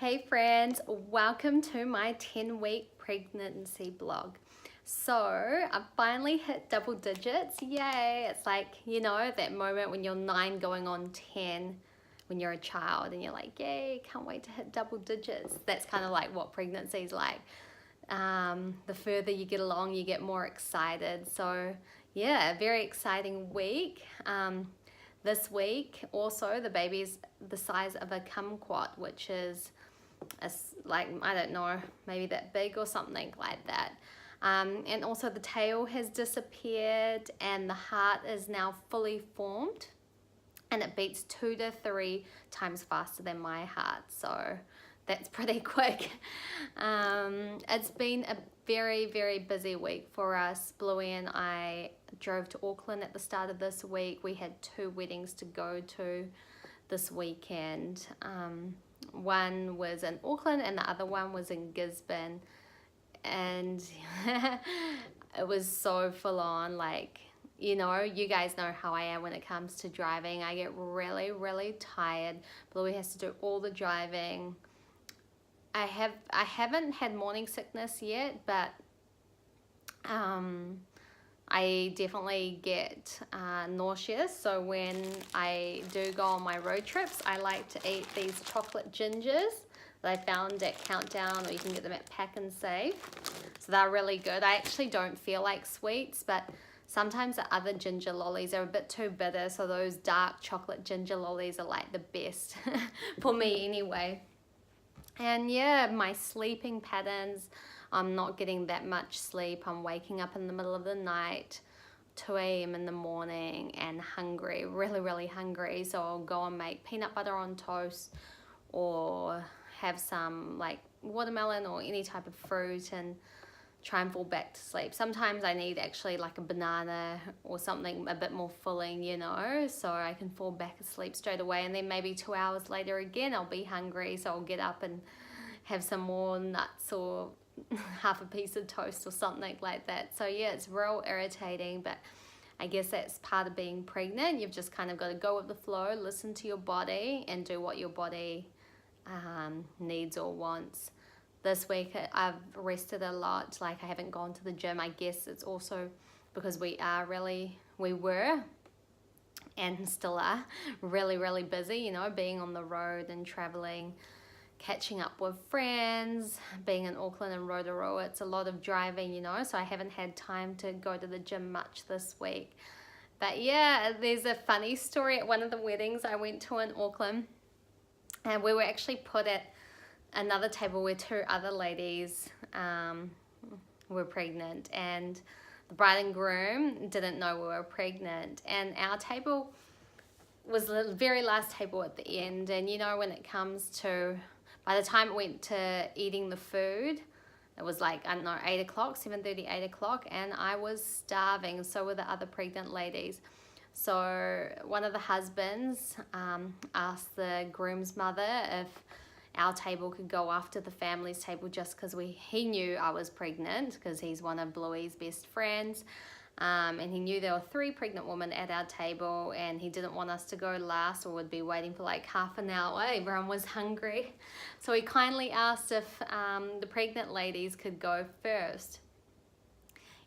Hey friends, welcome to my 10-week pregnancy blog. So I finally hit double digits, yay. It's like, that moment when you're 9 going on 10 when you're a child and you're like, yay, can't wait to hit double digits. That's kind of like what pregnancy is like. The further you get along, you get more excited. So yeah, a very exciting week. This week also the baby's the size of a kumquat, which is like, I don't know, maybe that big or something like that. And also the tail has disappeared and the heart is now fully formed and it beats 2 to 3 times faster than my heart, so that's pretty quick. It's been a very, very busy week for us. Bluey and I drove to Auckland at the start of this week. We had 2 weddings to go to this weekend. One was in Auckland and the other one was in Gisborne, and it was so full on. Like, you guys know how I am when it comes to driving. I get really, really tired. Bluey has to do all the driving. I haven't had morning sickness yet, but I definitely get nauseous. So when I do go on my road trips, I like to eat these chocolate gingers that I found at Countdown, or you can get them at Pack and Save. So they're really good. I actually don't feel like sweets, but sometimes the other ginger lollies are a bit too bitter, so those dark chocolate ginger lollies are like the best for me anyway. And yeah, my sleeping patterns, I'm not getting that much sleep. I'm waking up in the middle of the night, 2 a.m. in the morning, and hungry, really, really hungry. So I'll go and make peanut butter on toast or have some like watermelon or any type of fruit and try and fall back to sleep. Sometimes I need actually like a banana or something a bit more filling, so I can fall back asleep straight away. And then maybe 2 hours later again, I'll be hungry. So I'll get up and have some more nuts or half a piece of toast or something like that. So yeah, it's real irritating, but I guess that's part of being pregnant. You've just kind of got to go with the flow, listen to your body and do what your body needs or wants. This week I've rested a lot. Like, I haven't gone to the gym. I guess it's also because we were and still are really, really busy, being on the road and traveling, catching up with friends, being in Auckland and Rotorua. It's a lot of driving, so I haven't had time to go to the gym much this week. But yeah, there's a funny story at one of the weddings I went to in Auckland, and we were actually put at another table where 2 other ladies were pregnant, and the bride and groom didn't know we were pregnant, and our table was the very last table at the end. And when it comes to, by the time it went to eating the food, it was like, I don't know, 8 o'clock, 7:30, 8 o'clock, and I was starving. So were the other pregnant ladies. So one of the husbands asked the groom's mother if our table could go after the family's table, just because he knew I was pregnant, because he's one of Bluey's best friends. And he knew there were 3 pregnant women at our table, and he didn't want us to go last or would be waiting for like half an hour. Everyone was hungry. So he kindly asked if the pregnant ladies could go first.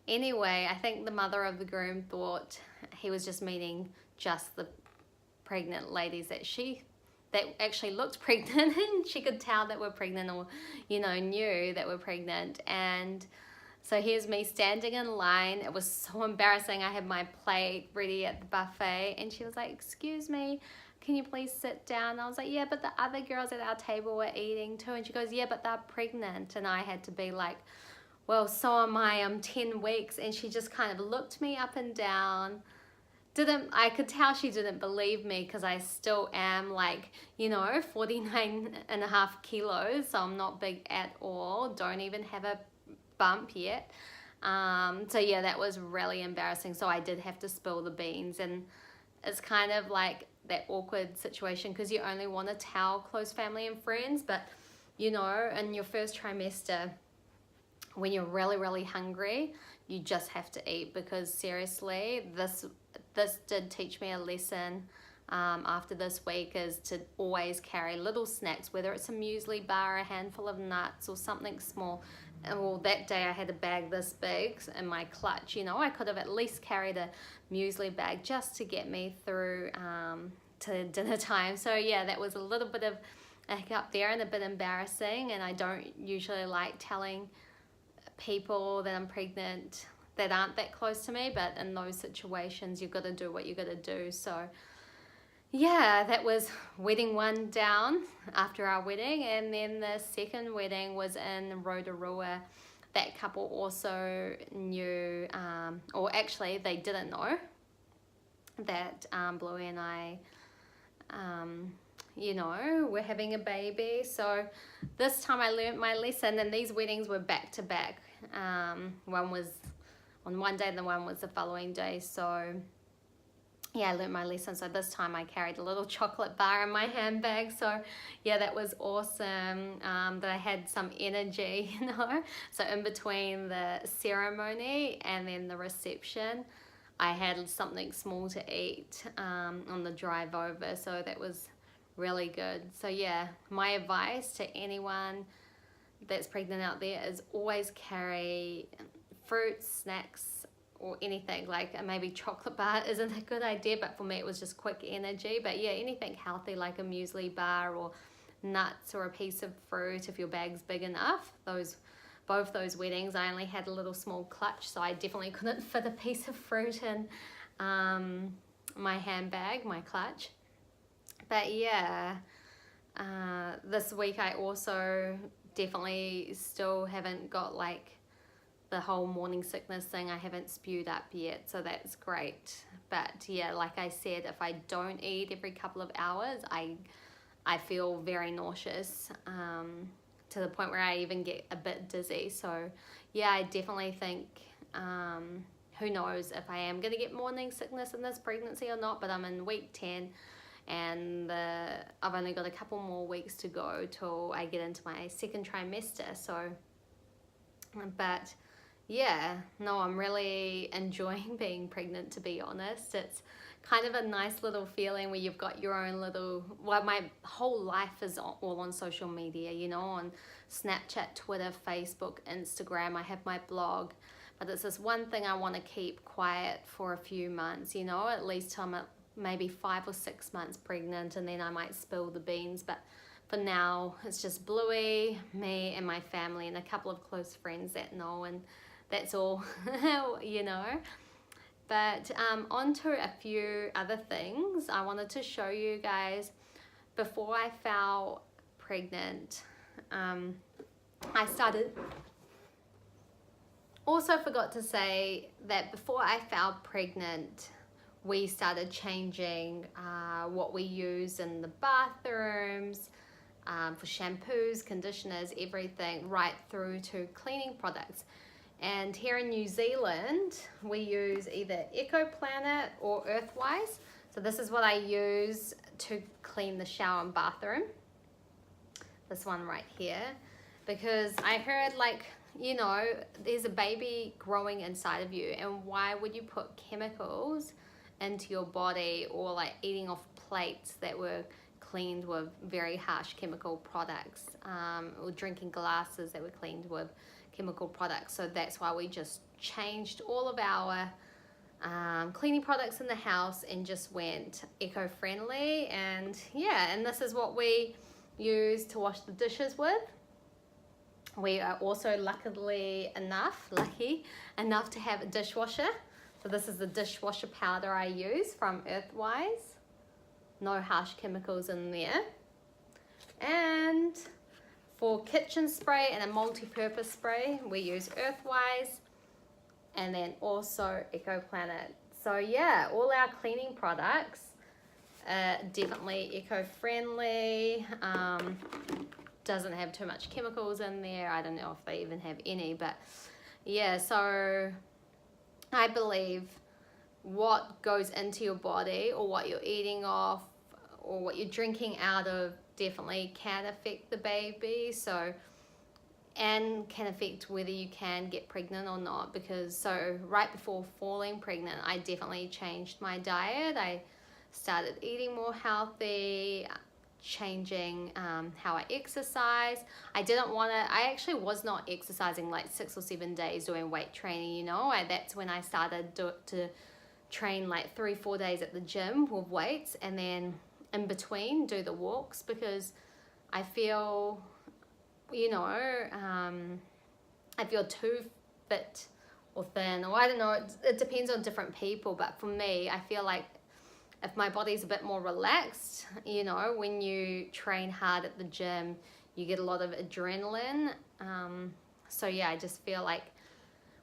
Anyway, I think the mother of the groom thought he was just meaning just the pregnant ladies that actually looked pregnant and she could tell that we're pregnant, or knew that we're pregnant. And so here's me standing in line. It was so embarrassing. I had my plate ready at the buffet and she was like, excuse me, can you please sit down? I was like, yeah, but the other girls at our table were eating too. And she goes, yeah, but they're pregnant. And I had to be like, well, so am I. I'm 10 weeks. And she just kind of looked me up and down. I could tell she didn't believe me, because I still am like, 49.5 kilos. So I'm not big at all. Don't even have a bump yet. So yeah, that was really embarrassing. So I did have to spill the beans, and it's kind of like that awkward situation, because you only want to tell close family and friends, but in your first trimester, when you're really, really hungry, you just have to eat, because seriously, this did teach me a lesson after this week is to always carry little snacks, whether it's a muesli bar, a handful of nuts, or something small. Well, that day I had a bag this big in my clutch. You know, I could have at least carried a muesli bag just to get me through to dinner time. So yeah, that was a little bit of a hiccup there and a bit embarrassing, and I don't usually like telling people that I'm pregnant that aren't that close to me, but in those situations you've got to do what you got to do. So yeah, that was wedding one down after our wedding, and then the second wedding was in Rotorua. That couple also knew, or actually they didn't know that Bluey and I you know, we're having a baby. So this time I learned my lesson, and these weddings were back to back. One was on one day and the one was the following day. So yeah, I learned my lesson. So this time I carried a little chocolate bar in my handbag. So yeah, that was awesome, that I had some energy, you know. So in between the ceremony and then the reception, I had something small to eat on the drive over. So that was really good. So yeah, my advice to anyone that's pregnant out there is always carry fruits, snacks, or anything. Like maybe chocolate bar isn't a good idea, but for me it was just quick energy. But yeah, anything healthy like a muesli bar or nuts or a piece of fruit if your bag's big enough. Both those weddings I only had a little small clutch, so I definitely couldn't fit a piece of fruit in my handbag, my clutch. But yeah, this week I also definitely still haven't got like the whole morning sickness thing. I haven't spewed up yet, so that's great. But yeah, like I said, if I don't eat every couple of hours, I feel very nauseous, to the point where I even get a bit dizzy. So yeah, I definitely think, who knows if I am going to get morning sickness in this pregnancy or not, but I'm in week 10. And I've only got a couple more weeks to go till I get into my second trimester. So, but yeah, no, I'm really enjoying being pregnant, to be honest. It's kind of a nice little feeling where you've got your own little, well, my whole life is all on social media, you know, on Snapchat, Twitter, Facebook, Instagram. I have my blog, but it's this one thing I want to keep quiet for a few months, you know, at least till I'm at maybe 5 or 6 months pregnant, and then I might spill the beans. But for now it's just Bluey, me and my family, and a couple of close friends that know, and that's all. You know. But on to a few other things I wanted to show you guys. Before I fell pregnant, I started, also forgot to say that before I fell pregnant, we started changing what we use in the bathrooms, for shampoos, conditioners, everything, right through to cleaning products. And here in New Zealand, we use either EcoPlanet or Earthwise. So this is what I use to clean the shower and bathroom. This one right here. Because I heard, like, you know, there's a baby growing inside of you, and why would you put chemicals into your body, or like eating off plates that were cleaned with very harsh chemical products, or drinking glasses that were cleaned with chemical products. So that's why we just changed all of our cleaning products in the house and just went eco-friendly. And yeah, and this is what we use to wash the dishes with. We are also lucky enough to have a dishwasher. So this is the dishwasher powder I use from Earthwise. No harsh chemicals in there. And for kitchen spray and a multi-purpose spray, we use Earthwise, and then also EcoPlanet. So yeah, all our cleaning products are definitely eco-friendly. Doesn't have too much chemicals in there. I don't know if they even have any, but yeah, so I believe what goes into your body, or what you're eating off, or what you're drinking out of, definitely can affect the baby. So, and can affect whether you can get pregnant or not. Because so right before falling pregnant, I definitely changed my diet. I started eating more healthy, changing how I exercise. I actually was not exercising like 6 or 7 days doing weight training, you know. That's when I started to train like 3-4 days at the gym with weights, and then in between do the walks, because I feel, you know, I feel too fit or thin, or I don't know, it depends on different people, but for me, I feel like if my body's a bit more relaxed, you know, when you train hard at the gym, you get a lot of adrenaline. So yeah, I just feel like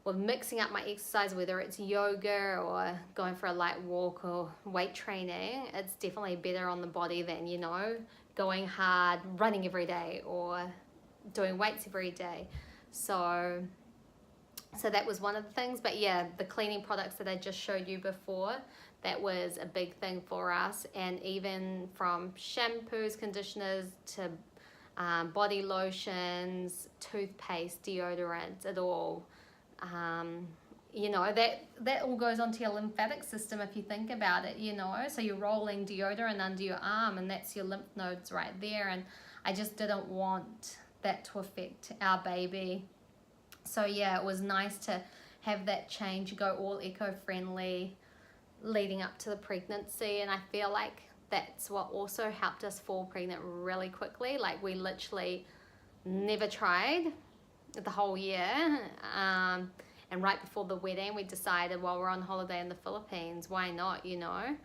with mixing up my exercise, whether it's yoga or going for a light walk or weight training, it's definitely better on the body than, you know, going hard, running every day or doing weights every day. So that was one of the things. But yeah, the cleaning products that I just showed you before, that was a big thing for us. And even from shampoos, conditioners to body lotions, toothpaste, deodorant, it all, you know, that all goes onto your lymphatic system if you think about it, you know. So you're rolling deodorant under your arm, and that's your lymph nodes right there. And I just didn't want that to affect our baby. So yeah, it was nice to have that change, go all eco-friendly leading up to the pregnancy. And I feel like that's what also helped us fall pregnant really quickly. Like, we literally never tried the whole year, and right before the wedding we decided, while we're on holiday in the Philippines, why not, you know.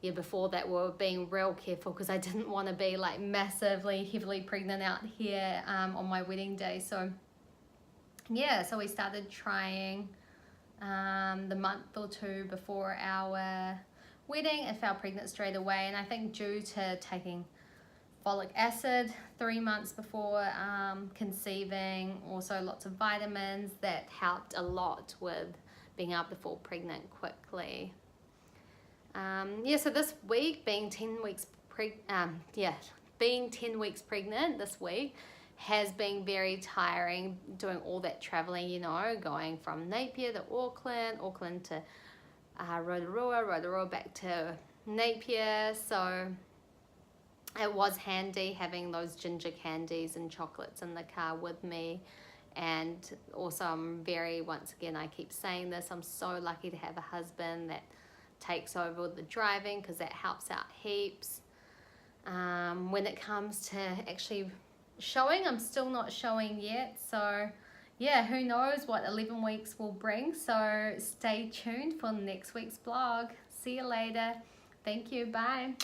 Yeah, before that we were being real careful, because I didn't want to be like massively heavily pregnant out here on my wedding day. So yeah, so we started trying the month or two before our wedding, and fell pregnant straight away. And I think due to taking folic acid 3 months before conceiving, also lots of vitamins, that helped a lot with being able to fall pregnant quickly. Yeah, so this week, being 10 weeks being 10 weeks pregnant this week has been very tiring, doing all that traveling, you know, going from Napier to Auckland to Rotorua back to Napier. So it was handy having those ginger candies and chocolates in the car with me. And also, once again, I keep saying this, I'm so lucky to have a husband that takes over the driving, because that helps out heaps. When it comes to actually showing, I'm still not showing yet. So yeah, who knows what 11 weeks will bring. So stay tuned for next week's vlog. See you later. Thank you. Bye.